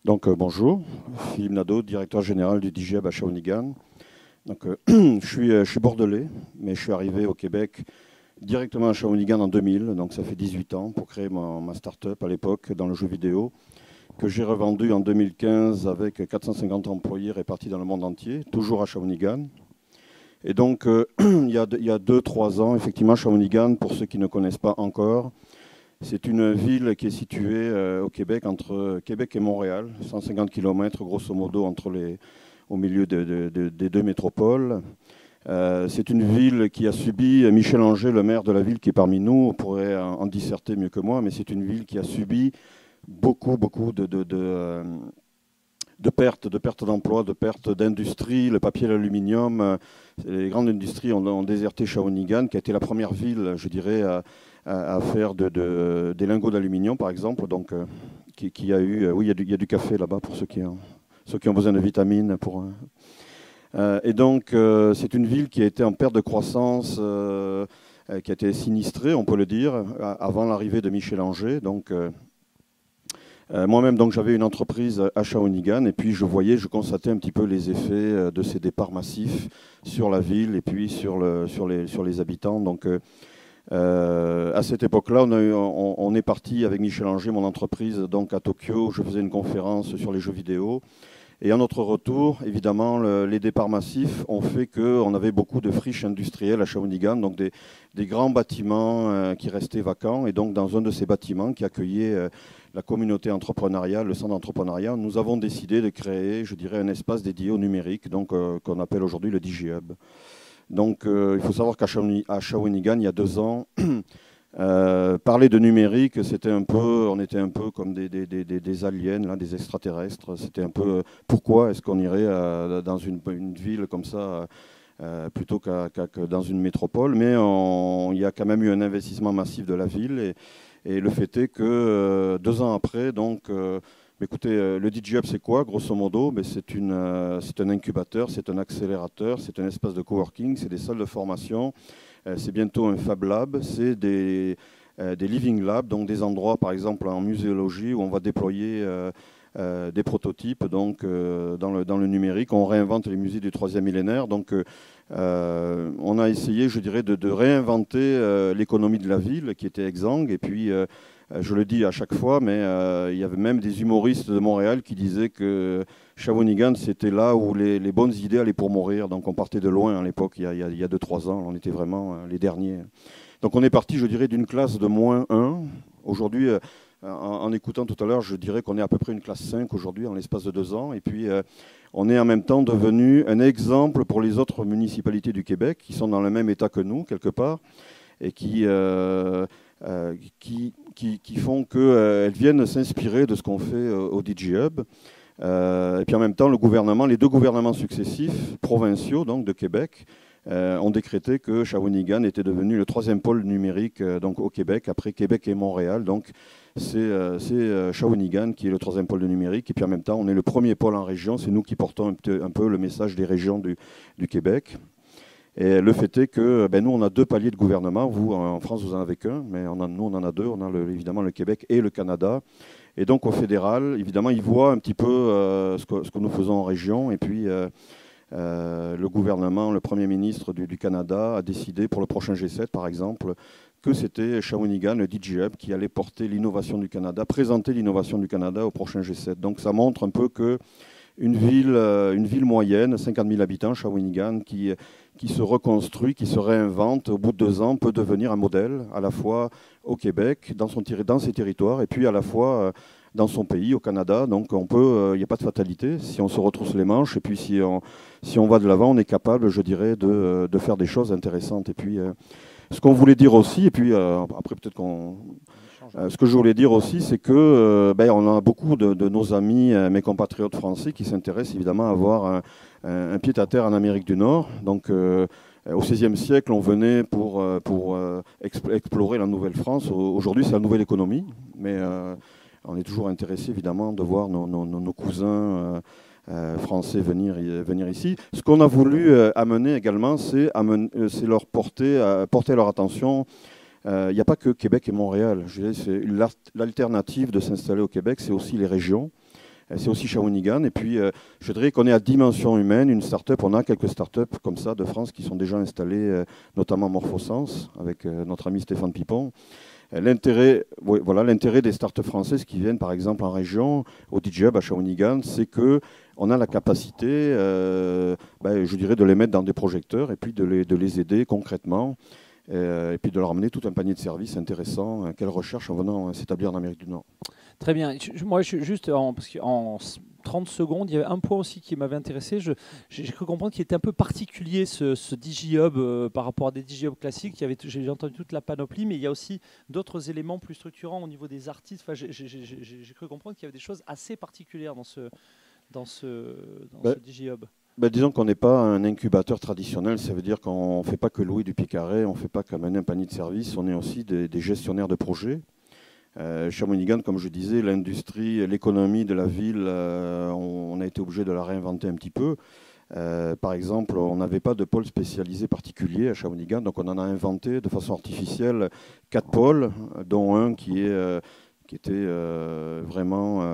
Bonjour, Philippe Nadeau, directeur général du DGEB à Shawinigan. Je suis bordelais, mais je suis arrivé au Québec directement à Shawinigan en 2000, donc ça fait 18 ans, pour créer ma start-up à l'époque dans le jeu vidéo, que j'ai revendu en 2015 avec 450 employés répartis dans le monde entier, toujours à Shawinigan. Et donc, il y a 2-3 ans, effectivement, Shawinigan, pour ceux qui ne connaissent pas encore, c'est une ville qui est située au Québec, entre Québec et Montréal, 150 km grosso modo au milieu des deux métropoles. C'est une ville qui a subi, Michel Anger, le maire de la ville qui est parmi nous, pourrait en disserter mieux que moi, mais c'est une ville qui a subi beaucoup de pertes d'emplois, de pertes d'industrie, le papier et l'aluminium. Les grandes industries ont déserté Shawinigan, qui a été la première ville, je dirais, à faire des lingots d'aluminium, par exemple. Donc, qui a eu, oui, il y a du café là-bas pour ceux qui ont besoin de vitamines. Et donc, c'est une ville qui a été en perte de croissance, qui a été sinistrée, on peut le dire, avant l'arrivée de Michel Anger. Donc, moi-même, donc, j'avais une entreprise à Shawinigan et puis je constatais un petit peu les effets de ces départs massifs sur la ville et puis sur les habitants. Donc, à cette époque-là, on est parti avec Michel Anger, mon entreprise, donc à Tokyo. Je faisais une conférence sur les jeux vidéo. Et à notre retour, évidemment, les départs massifs ont fait qu'on avait beaucoup de friches industrielles à Shawinigan, donc des grands bâtiments qui restaient vacants. Et donc, dans un de ces bâtiments qui accueillait la communauté entrepreneuriale, le centre d'entrepreneuriat, nous avons décidé de créer, je dirais, un espace dédié au numérique, donc qu'on appelle aujourd'hui le DigiHub. Donc, il faut savoir qu'à Shawinigan, il y a 2 ans, parler de numérique, on était un peu comme des aliens, là, des extraterrestres. C'était un peu pourquoi est-ce qu'on irait dans une ville comme ça plutôt que dans une métropole. Mais il y a quand même eu un investissement massif de la ville et le fait est que 2 ans après, donc, écoutez, le DigiHub c'est quoi grosso modo? C'est un incubateur, c'est un accélérateur, c'est un espace de coworking, c'est des salles de formation. C'est bientôt un Fab Lab, c'est des Living Labs, donc des endroits par exemple en muséologie où on va déployer des prototypes donc, dans le numérique. On réinvente les musées du 3e millénaire. Donc on a essayé, je dirais, de réinventer l'économie de la ville qui était exsangue. Et puis, je le dis à chaque fois, mais il y avait même des humoristes de Montréal qui disaient que Shawinigan, c'était là où les bonnes idées allaient pour mourir. Donc on partait de loin à l'époque, il y a 2-3 ans. On était vraiment les derniers. Donc on est parti, je dirais, d'une classe de -1. Aujourd'hui, en écoutant tout à l'heure, je dirais qu'on est à peu près une classe 5 aujourd'hui, en l'espace de 2 ans. Et puis on est en même temps devenu un exemple pour les autres municipalités du Québec qui sont dans le même état que nous, quelque part, et qui font qu'elles viennent s'inspirer de ce qu'on fait au DigiHub. Et puis en même temps, les 2 gouvernements successifs, provinciaux donc de Québec, ont décrété que Shawinigan était devenu le 3e pôle numérique donc au Québec, après Québec et Montréal. Donc c'est Shawinigan qui est le 3e pôle de numérique. Et puis en même temps, on est le 1er pôle en région. C'est nous qui portons un peu le message des régions du Québec. Et le fait est que nous, on a 2 paliers de gouvernement. Vous, en France, vous en avez qu'un, mais nous, on en a 2. On a évidemment le Québec et le Canada. Et donc, au fédéral, évidemment, ils voient un petit peu ce que nous faisons en région. Et puis, le gouvernement, le Premier ministre du Canada a décidé pour le prochain G7, par exemple, que c'était Shawinigan, le DigiHub, qui allait porter l'innovation du Canada, présenter l'innovation du Canada au prochain G7. Donc, ça montre un peu que une ville moyenne, 50 000 habitants, Shawinigan, qui se reconstruit, qui se réinvente, au bout de 2 ans, peut devenir un modèle, à la fois au Québec, dans ses territoires, et puis à la fois dans son pays, au Canada. Donc il n'y a pas de fatalité. Si on se retrousse les manches, et puis si on va de l'avant, on est capable, je dirais, de faire des choses intéressantes. Et puis, ce qu'on voulait dire aussi, et puis après peut-être ce que je voulais dire aussi, c'est que on a beaucoup de nos amis, mes compatriotes français, qui s'intéressent évidemment à avoir un pied-à-terre en Amérique du Nord. Donc, au XVIe siècle, on venait pour explorer la Nouvelle-France. Aujourd'hui, c'est la nouvelle économie, mais on est toujours intéressé évidemment de voir nos cousins français venir ici. Ce qu'on a voulu amener également, c'est leur porter leur attention. Il n'y a pas que Québec et Montréal. Je dirais, c'est l'alternative de s'installer au Québec, c'est aussi les régions. C'est aussi Shawinigan. Et puis, je dirais qu'on est à dimension humaine, une start-up. On a quelques start-up comme ça de France qui sont déjà installées, notamment Morphosens, avec notre ami Stéphane Pipon. L'intérêt des startups françaises qui viennent par exemple en région, au DigiHub à Shawinigan, c'est qu'on a la capacité, je dirais, de les mettre dans des projecteurs et puis de les aider concrètement et puis de leur amener tout un panier de services intéressants qu'elles recherchent en venant s'établir en Amérique du Nord. Très bien. Moi, juste parce qu'en 30 secondes, il y avait un point aussi qui m'avait intéressé. J'ai cru comprendre qu'il était un peu particulier ce DigiHub par rapport à des DigiHub classiques. J'ai entendu toute la panoplie, mais il y a aussi d'autres éléments plus structurants au niveau des artistes. Enfin, j'ai cru comprendre qu'il y avait des choses assez particulières dans ce DigiHub. Disons qu'on n'est pas un incubateur traditionnel, ça veut dire qu'on ne fait pas que louer du pied carré, on ne fait pas qu'amener un panier de services, on est aussi des gestionnaires de projets. Shawinigan, comme je disais, l'industrie, l'économie de la ville, on a été obligé de la réinventer un petit peu. Par exemple, on n'avait pas de pôle spécialisé particulier à Shawinigan, donc on en a inventé de façon artificielle 4 pôles, dont un qui était vraiment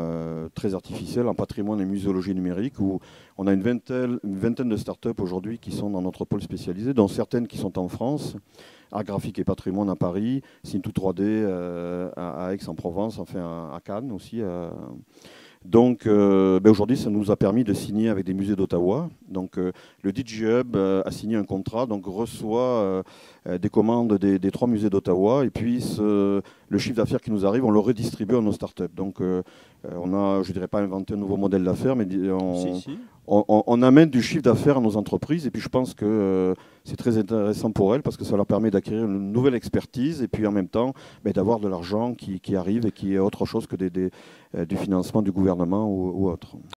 très artificiel en patrimoine et muséologie numérique, où on a une vingtaine de startups aujourd'hui qui sont dans notre pôle spécialisé, dont certaines qui sont en France, Art Graphique et Patrimoine à Paris, Syntou 3D à Aix-en-Provence, enfin à Cannes aussi. Donc aujourd'hui, ça nous a permis de signer avec des musées d'Ottawa. Donc le DigiHub a signé un contrat, donc reçoit des commandes des 3 musées d'Ottawa, et puis le chiffre d'affaires qui nous arrive, on le redistribue à nos startups. Donc on a, je ne dirais pas inventé un nouveau modèle d'affaires, mais on amène du chiffre d'affaires à nos entreprises, et puis je pense que c'est très intéressant pour elles parce que ça leur permet d'acquérir une nouvelle expertise et puis en même temps d'avoir de l'argent qui arrive et qui est autre chose que du financement du gouvernement ou autre.